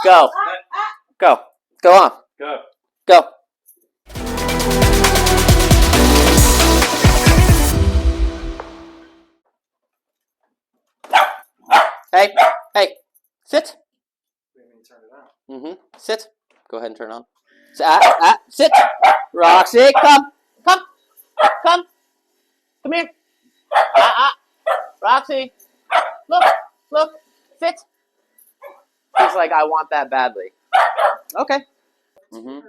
Go. Go. Go on. Go. Go. Hey. Hey. Sit. Turn it on. Sit. Go ahead and turn it on. Sit. Roxie, come. Come. Come. Come here. Roxie. Look. Sit. She's like, I want that badly. Okay. Smell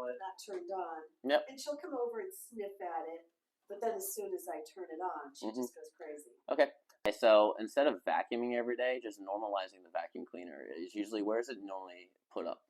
it. Not turned on. Yep. And she'll come over and sniff at it, but then as soon as I turn it on, she just goes crazy. Okay. So instead of vacuuming every day, just normalizing the vacuum cleaner is usually, where is it normally put up?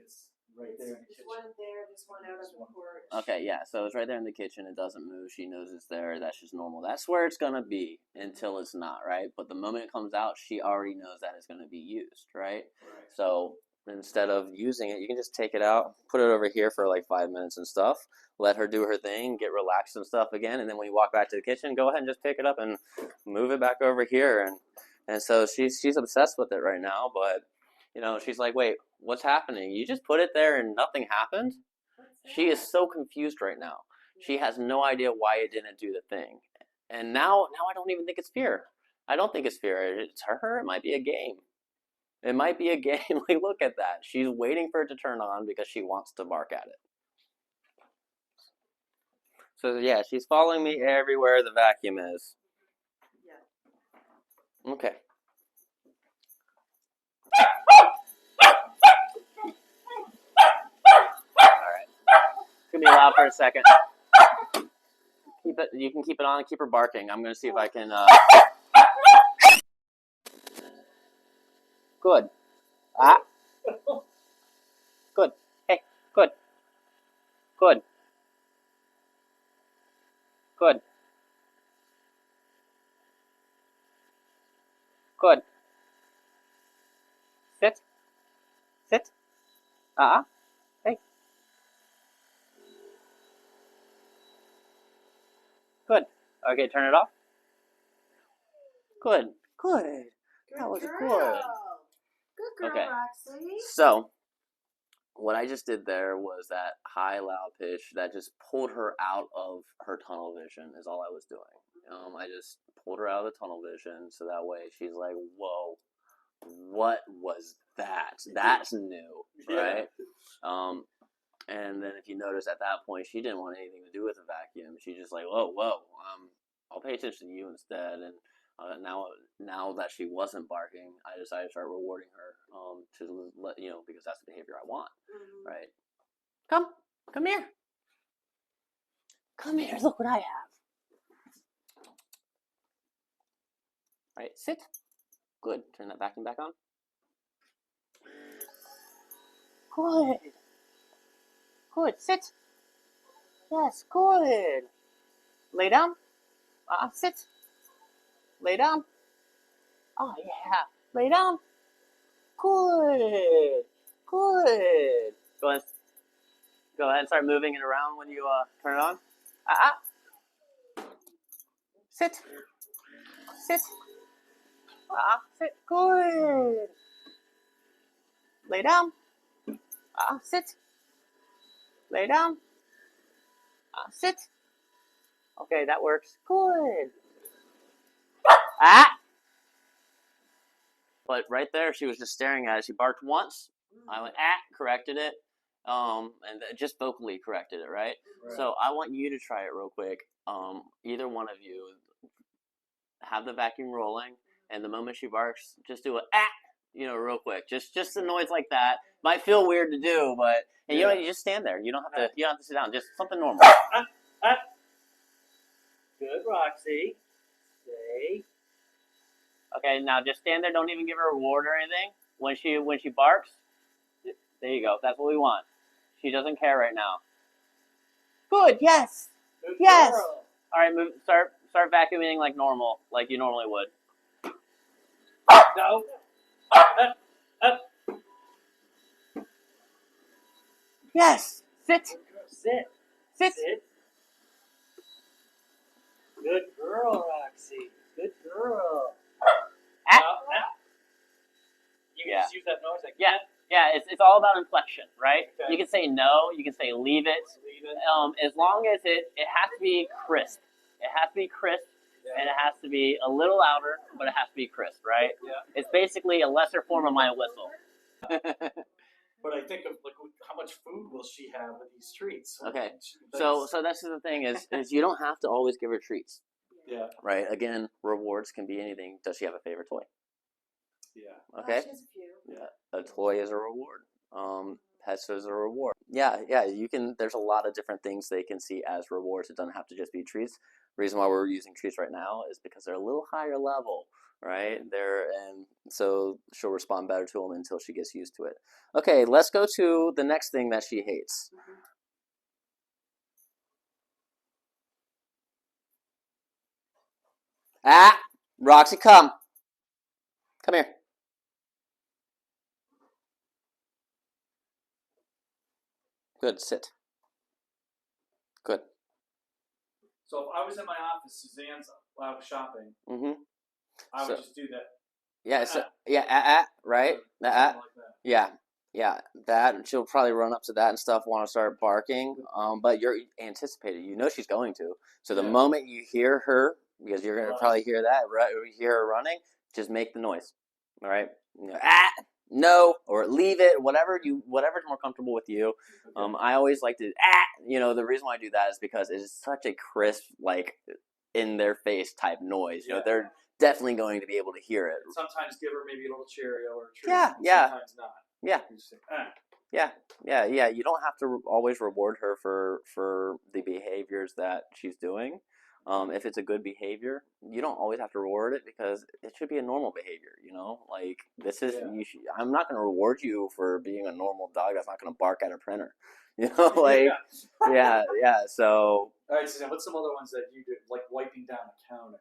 It's right there in the kitchen. There's one there, there's one out on the porch. Okay, yeah. So it's right there in the kitchen. It doesn't move. She knows it's there. That's just normal. That's where it's gonna be until it's not, right? But the moment it comes out, she already knows that it's gonna be used, right? So instead of using it, you can just take it out, put it over here for like 5 minutes and stuff. Let her do her thing, get relaxed and stuff again, and then when you walk back to the kitchen, go ahead and just pick it up and move it back over here. And so she's obsessed with it right now, but you know, she's like, wait, what's happening? You just put it there and nothing happened? She is so confused right now. She has no idea why it didn't do the thing. And now I don't even think it's fear. I don't think it's fear. It's her. It might be a game. It might be a game. Like, look at that. She's waiting for it to turn on because she wants to bark at it. So, yeah, she's following me everywhere the vacuum is. Yeah. Okay. Alright. It's going to be loud for a second. Keep it. You can keep it on and keep her barking. I'm going to see if I can... Good. Good. Hey, good. Good. Good. Good. Sit. Sit. Hey. Good. Okay, turn it off. Good. Good. That was good. Good girl, Okay. Roxie. So, what I just did there was that high, loud pitch that just pulled her out of her tunnel vision is all I was doing. I just pulled her out of the tunnel vision so that way she's like, whoa, what was that? That's new, right? And then if you notice at that point, she didn't want anything to do with the vacuum. She just like, whoa, I'll pay attention to you instead. And now that she wasn't barking, I decided to start rewarding her to let you know, because that's the behavior I want, right? Come here. Come here. Look what I have. All right, sit. Good. Turn that vacuum back on. Good. Good. Sit. Yes. Good. Lay down. Sit. Lay down. Oh, yeah. Lay down. Good. Good. Go ahead and start moving it around when you turn it on. Sit. Sit. Sit. Good. Lay down. Sit. Lay down. Sit. Okay, that works. Good. But right there, she was just staring at it. She barked once. I went, corrected it. And just vocally corrected it, right? So I want you to try it real quick. Either one of you have the vacuum rolling, and the moment she barks, just do a real quick. Just a noise like that. Might feel weird to do, but and you just stand there. You don't have to sit down. Just something normal. Good, Roxie. Stay. Okay, now just stand there. Don't even give her a reward or anything. When she barks, there you go. That's what we want. She doesn't care right now. Good. Yes. Good yes. Girl. All right. Start vacuuming like normal, like you normally would. No. Yes. Sit. Sit. Sit. Sit. Good girl, Roxie. Good girl. You can Yeah. just use that noise. Like, Yeah. Yeah, it's all about inflection, right? Okay. You can say no, you can say leave it. Leave it. As long as it has to be crisp. It has to be crisp, and it has to be a little louder, but it has to be crisp, right? Yeah. It's basically a lesser form of my whistle. But I think of like how much food will she have with these treats? Okay. So that's the thing is you don't have to always give her treats. Yeah. Right? Again, rewards can be anything. Does she have a favorite toy? Yeah. Okay. She has a few. Yeah. A toy is a reward. Pets is a reward. Yeah, you can there's a lot of different things they can see as rewards. It doesn't have to just be treats. The reason why we're using treats right now is because they're a little higher level, right? And so she'll respond better to them until she gets used to it. Okay, let's go to the next thing that she hates. Ah, Roxy, come here. Good, sit. Good. So if I was in my office, Suzanne's out shopping, Mm-hmm. I would just do that. Yeah, right? Something like that. Yeah, that she'll probably run up to that and stuff, want to start barking. But you're anticipated. You know she's going to. So the moment you hear her, because you're gonna probably hear that, right? Or you hear her running, just make the noise. All right? You know, no, or leave it, whatever's more comfortable with you. Okay. I always like to the reason why I do that is because it's such a crisp, like in their face type noise. You know, they're definitely going to be able to hear it. Sometimes give her maybe a little Cheerio or a treat. Yeah. Sometimes not. Yeah. You just say, Yeah. You don't have to always reward her for the behaviors that she's doing. If it's a good behavior, you don't always have to reward it because it should be a normal behavior. Like this is. I'm not going to reward you for being a normal dog that's not going to bark at a printer. Like So. All right, Suzanne. What's some other ones that you do, like wiping down the counter?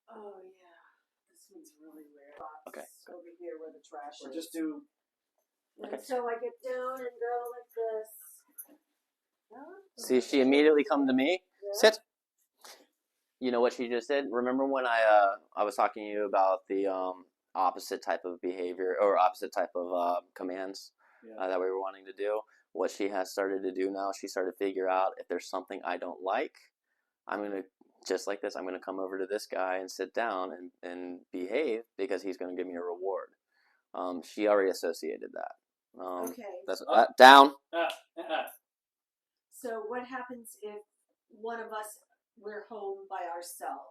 Oh yeah, this one's really weird. Okay. Over here where the trash Or is. just do. And so I get down and go like this. See, she immediately come to me. Yeah. Sit. You know what she just did? Remember when I was talking to you about the opposite type of behavior or opposite type of commands that we were wanting to do? What she has started to do now, she started to figure out if there's something I don't like, I'm going to, just like this, I'm going to come over to this guy and sit down and behave because he's going to give me a reward. She already associated that. Okay. That's down. So what happens if one of us, we're home by ourselves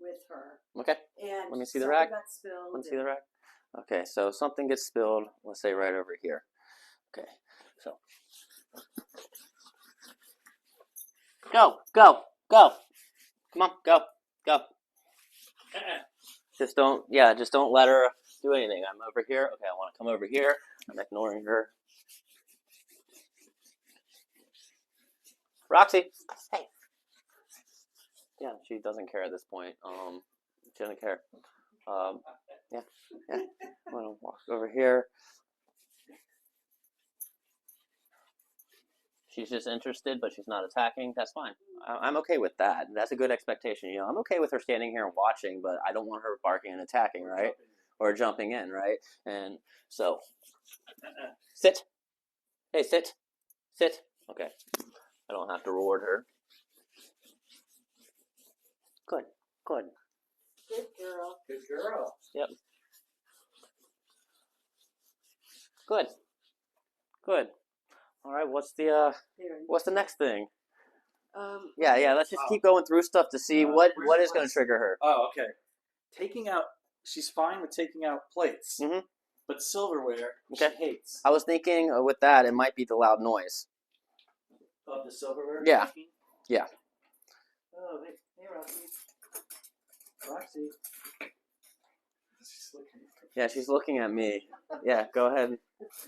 with her? Okay. And let me see the rack. Got spilled. Let me see the rack. Okay, so something gets spilled. Let's say right over here. Okay, so go. Come on, go. Just don't let her do anything. I'm over here. Okay, I want to come over here. I'm ignoring her. Roxy, hey. Yeah, she doesn't care at this point. She doesn't care. Yeah. I'm gonna walk over here. She's just interested, but she's not attacking. That's fine. I'm okay with that. That's a good expectation. I'm okay with her standing here and watching, but I don't want her barking and attacking, right? Or jumping in, right? And so, sit. Hey, sit. Okay. I don't have to reward her. Good. Good girl. Yep. Good. All right. What's the next thing? Yeah. Let's just keep going through stuff to see what is going to trigger her. Oh, okay. She's fine with taking out plates, but silverware she hates. I was thinking with that it might be the loud noise. Of the silverware? Yeah. Oh, hey, Roxy. Yeah, she's looking at me. Yeah, go ahead.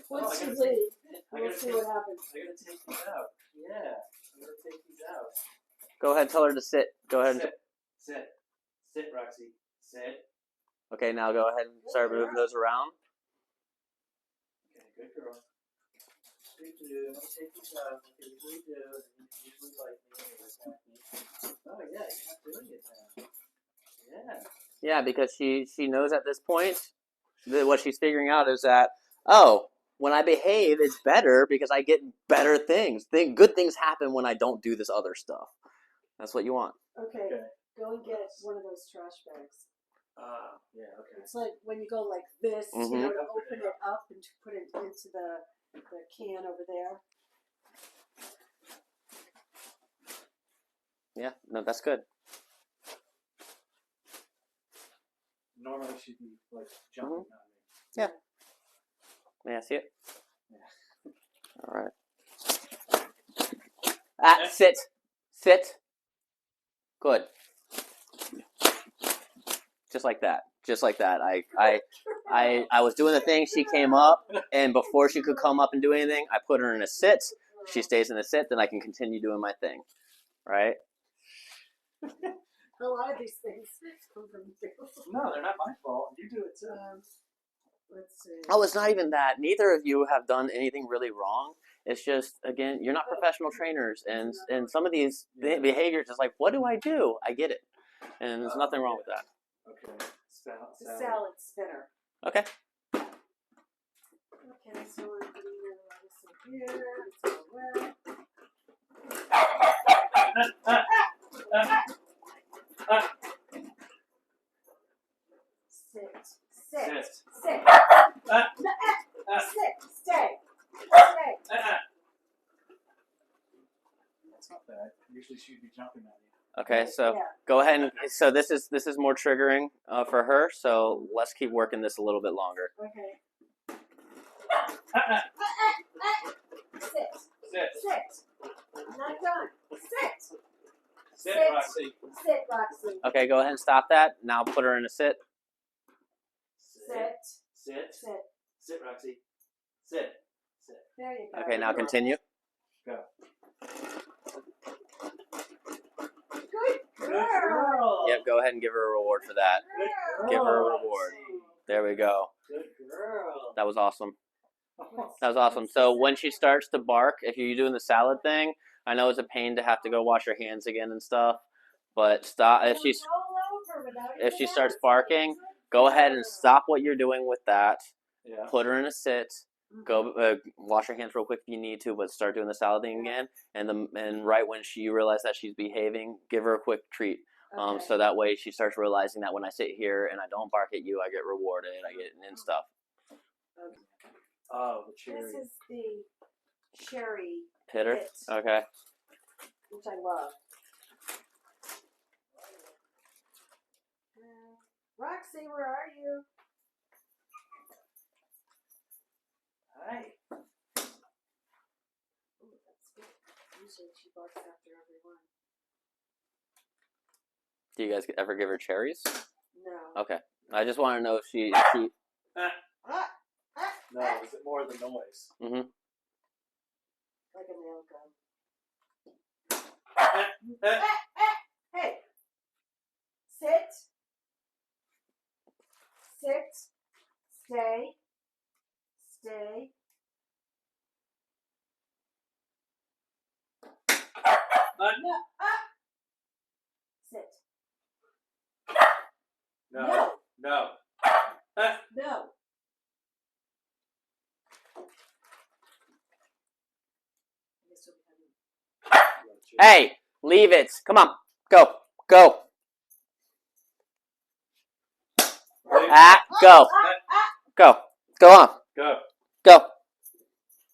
Once you leave, we'll see what happens. I gotta take these out. Yeah, I'm gonna take these out. Go ahead, tell her to sit. Go ahead. Sit, Roxy. Sit. Okay, now go ahead and start moving those around. Okay, good girl. We do. I'm gonna take these out. Okay, we do. You usually like me. Oh yeah, you're not doing it now. Yeah. Yeah, because she knows at this point what she's figuring out is that, oh, when I behave, it's better because I get better things. Good things happen when I don't do this other stuff. That's what you want. Okay. Go and get one of those trash bags. Yeah, okay. It's like when you go like this, to open it up and to put it into the can over there. Yeah, no, that's good. Normally she'd be like jumping on me. Yeah. May I see it? Yeah. All right. Sit. Sit. Good. Just like that. Just like that. I was doing the thing. She came up, and before she could come up and do anything, I put her in a sit. She stays in a sit, then I can continue doing my thing. Right? A lot of these things come from you. No, they're not my fault. You do it too. Let's see. Oh, it's not even that. Neither of you have done anything really wrong. It's just, again, you're not professional trainers, and some of these behaviors is like, what do I do? I get it, and there's nothing wrong with that. Okay. Salad spinner. Okay. Okay, so we're putting the lettuce in here. It's all wet. Sit. Sit. Sit. Stay. That's not bad. Usually she'd be jumping at you. Okay, so go ahead and so this is more triggering for her. So let's keep working this a little bit longer. Okay. Sit. Sit. I'm not done. Sit. Sit, Roxie. Sit, Roxie. Okay, go ahead and stop that. Now put her in a sit. Sit, Roxie. Sit. There you go. Okay, now continue. Go. Good girl. Yep, go ahead and give her a reward for that. Give her a reward. There we go. Good girl. That was awesome. That was awesome. So when she starts to bark, if you're doing the salad thing, I know it's a pain to have to go wash your hands again and stuff, but stop if she starts barking, go ahead and stop what you're doing with that. Yeah. Put her in a sit. Go wash your hands real quick if you need to, but start doing the salad thing again. And right when she realizes that she's behaving, give her a quick treat. So that way she starts realizing that when I sit here and I don't bark at you, I get rewarded. I get and stuff. Okay. Oh, the cherry. This is the cherry Pitter. pit, Okay. which I love. Roxie, where are you? Hi. Oh, that's good. Usually she barks after everyone. Do you guys ever give her cherries? No. Okay. I just want to know if she No, is it more the noise? Mm-hmm. Like a nail gun. Hey! Sit. Sit. Stay. Stay. No. Sit. No. No. Hey, leave it. Come on. Go. Go. Go. Go. Go on. Go. Go.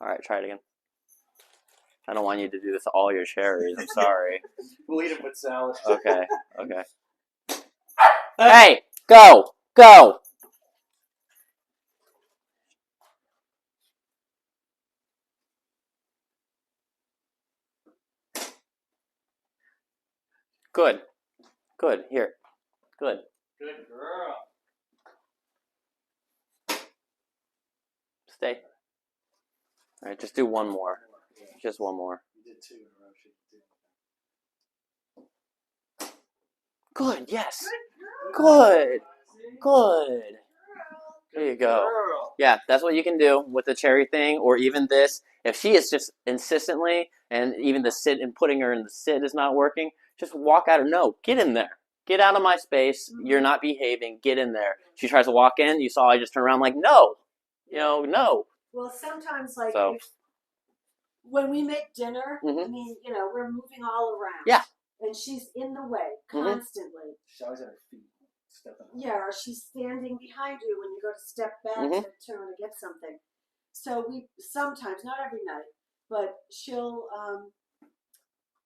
All right, try it again. I don't want you to do this to all your cherries. I'm sorry. We'll eat them with salad. Okay. Hey, go. Go. Good. Here. Good. Good girl. Stay. All right, just do one more. Just one more. You did 2 in a row. She did. Good. Yes. Good. There you go. Yeah, that's what you can do with the cherry thing, or even this. If she is just insistently, and even the sit and putting her in the sit is not working, just walk out of no. Get in there. get out of my space. You're not behaving. Get in there. She tries to walk in. You saw I just turn around like, no. No. Well, sometimes, like, So, when we make dinner, Mhm. I mean, we're moving all around. Yeah. And she's in the way Mhm. constantly. She's always at her feet, stepping on. Yeah, or she's standing behind you when you go to step back Mhm. to turn to get something. So we sometimes, not every night, but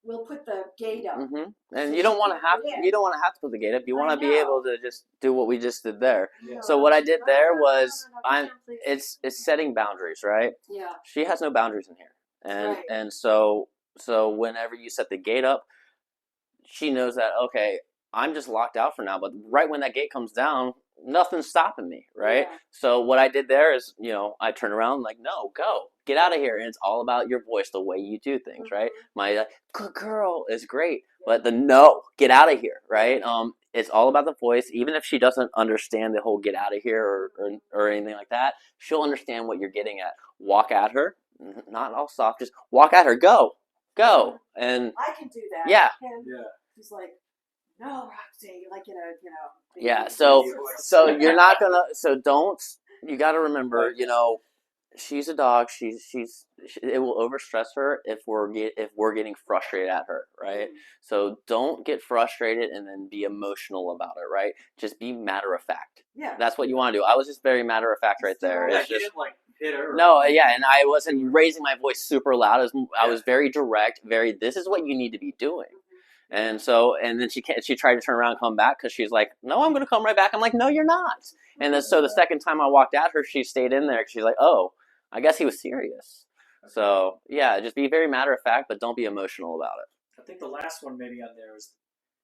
we'll put the gate up. And So you don't she want to can't have get in. you don't want to have to put the gate up. You want I to be able to just do what we just did there. Yeah. So what I did there No, was no, get down, please. it's setting boundaries, right? Yeah. She has no boundaries in here, Right. and so whenever you set the gate up, she knows that, okay, I'm just locked out for now. But right when that gate comes down, nothing's stopping me, right? Yeah. So what I did there is, I turn around like, no, go, get out of here. And it's all about your voice, the way you do things, right? My good girl is great, but the no, get out of here, right? It's all about the voice. Even if she doesn't understand the whole get out of here or anything like that, she'll understand what you're getting at. Walk at her, not all soft, just walk at her, go. And I can do that. Yeah. And Yeah. he's like, no, Roxie, like, yeah, so you're not gonna, so don't, you got to remember, she's a dog. It will overstress her if we're getting frustrated at her, right? So don't get frustrated and then be emotional about it, right? Just be matter of fact. Yeah. That's what you want to do. I was just very matter of fact right there. Yeah, It's you just, didn't like hit her. no, yeah, and I wasn't raising my voice super loud. I was very direct. This is what you need to be doing. And then she tried to turn around and come back because she's like, no, I'm going to come right back. I'm like, no, you're not. And then so the second time I walked at her, she stayed in there. She's like, oh, I guess he was serious. So yeah, just be very matter of fact, but don't be emotional about it. I think the last one maybe on there was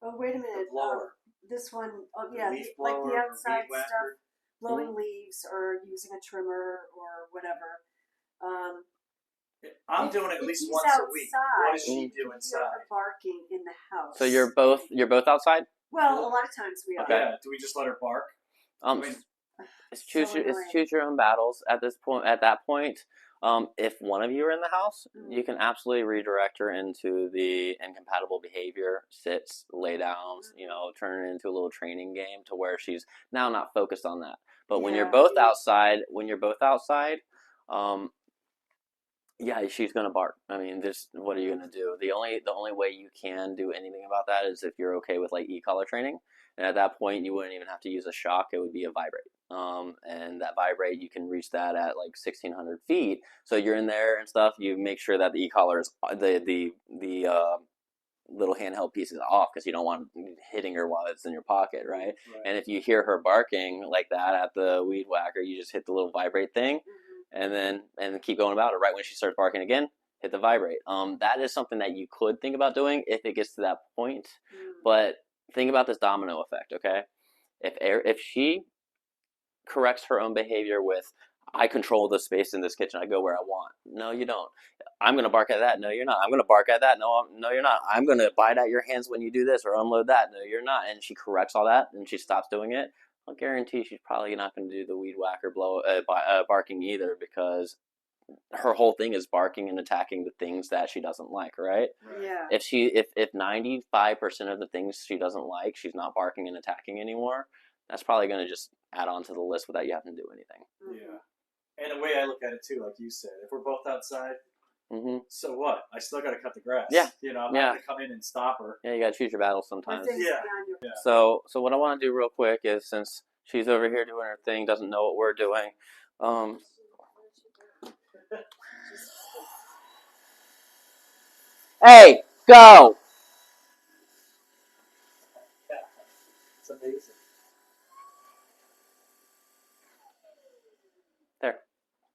Oh, wait a minute. the blower. This one, yeah, Leaf like blower the or outside weed whacker. stuff, blowing leaves or using a trimmer or whatever. I'm doing it at least once a week. What does she do You're inside? barking in the house. So you're both outside? Well, a lot of times we are. Okay. Yeah. Do we just let her bark? It's choose your own battles at this point. At that point, if one of you are in the house, you can absolutely redirect her into the incompatible behavior, sits, lay downs, turn it into a little training game to where she's now not focused on that. But when you're both outside, yeah, she's gonna bark. I mean, what are you gonna do? The only way you can do anything about that is if you're okay with like e-collar training, and at that point you wouldn't even have to use a shock. It would be a vibrate. And that vibrate, you can reach that at like 1,600 feet. So you're in there and stuff. You make sure that the e-collar is the little handheld piece is off because you don't want hitting her while it's in your pocket, right? And if you hear her barking like that at the weed whacker, you just hit the little vibrate thing. And keep going about it. Right when she starts barking again, hit the vibrate. That is something that you could think about doing if it gets to that point. But think about this domino effect, okay? If she corrects her own behavior with, I control the space in this kitchen, I go where I want. No, you don't. I'm going to bark at that. No, you're not. I'm going to bark at that. No, you're not. I'm going to bite at your hands when you do this or unload that. No, you're not. And she corrects all that and she stops doing it. I'll guarantee she's probably not going to do the weed whacker barking either, because her whole thing is barking and attacking the things that she doesn't like, right? Yeah. If 95% of the things she doesn't like, she's not barking and attacking anymore, that's probably going to just add on to the list without you having to do anything. Yeah. And the way I look at it too, like you said, if we're both outside, so what? I still got to cut the grass. Yeah. I'm not going to come in and stop her. Yeah, you got to choose your battles sometimes. Yeah. So what I want to do real quick is, since she's over here doing her thing, doesn't know what we're doing. Hey, go! It's amazing. There.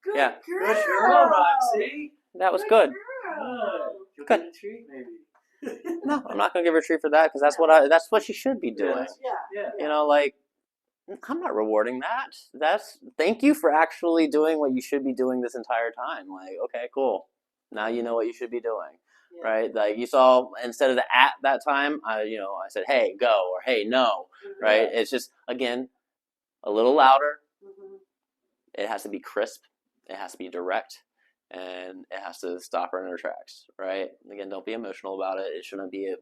Good Yeah. girl. Good girl, Roxie. That was good. You'll Good. get a treat, maybe. No, I'm not gonna give her a treat for that, because that's what she should be doing. Yeah. Like, I'm not rewarding that. Thank you for actually doing what you should be doing this entire time. Like, okay, cool. Now you know what you should be doing, right? Like you saw, instead of the at that time, I said, hey, go, or hey, no, right? It's just, again, a little louder. It has to be crisp. It has to be direct. And it has to stop her in her tracks, right? Again, don't be emotional about it. It shouldn't be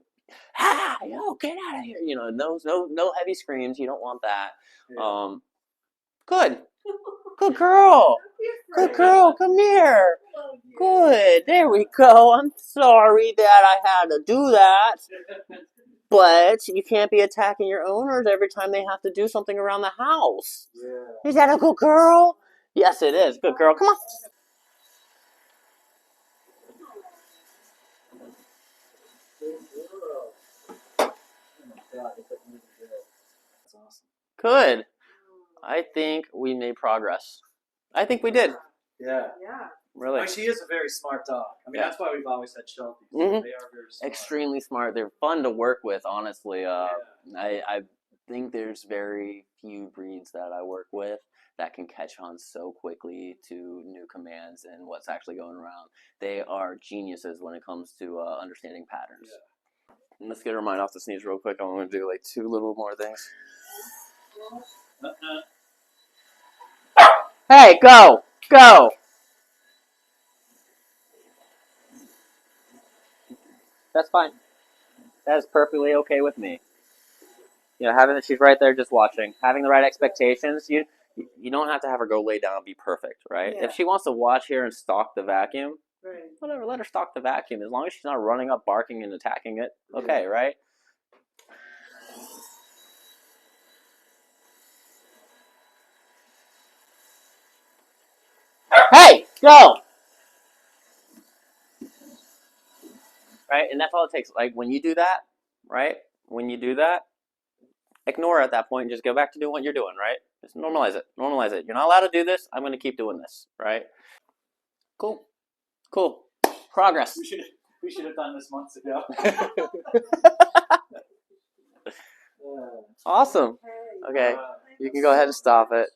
ah, yo, get out of here. You know, no heavy screams. You don't want that. Yeah. Good. Good girl. Good girl. Come here. Good. There we go. I'm sorry that I had to do that. But you can't be attacking your owners every time they have to do something around the house. Yeah. Is that a good girl? Yes, it is. Good girl. Come on. Good girl. Oh my God, it's like really good. That's awesome. Good. I think we made progress. I think we did. Yeah. Yeah. Really. Well, she is a very smart dog. I mean, Yeah. that's why we've always had Shelties. Mhm. They are very smart. Extremely smart. They're fun to work with, honestly. Yeah. I think there's very few breeds that I work with that can catch on so quickly to new commands and what's actually going around. They are geniuses when it comes to understanding patterns. Yeah. And let's get her mind off the sneeze real quick. I'm going to do like 2 little more things. Hey, go! Go! That's fine. That is perfectly okay with me. You know, having that she's right there just watching, having the right expectations. You don't have to have her go lay down and be perfect, right? Yeah. If she wants to watch here and stalk the vacuum, Right. whatever, let her stalk the vacuum. As long as she's not running up, barking, and attacking it, okay, right? Hey, go! Right, and that's all it takes. Like when you do that, right? When you do that, ignore it at that point and just go back to doing what you're doing, right? Just normalize it. Normalize it. You're not allowed to do this. I'm going to keep doing this, right? Cool. Cool. Progress. We should have done this months ago. Awesome. Okay, you can go ahead and stop it.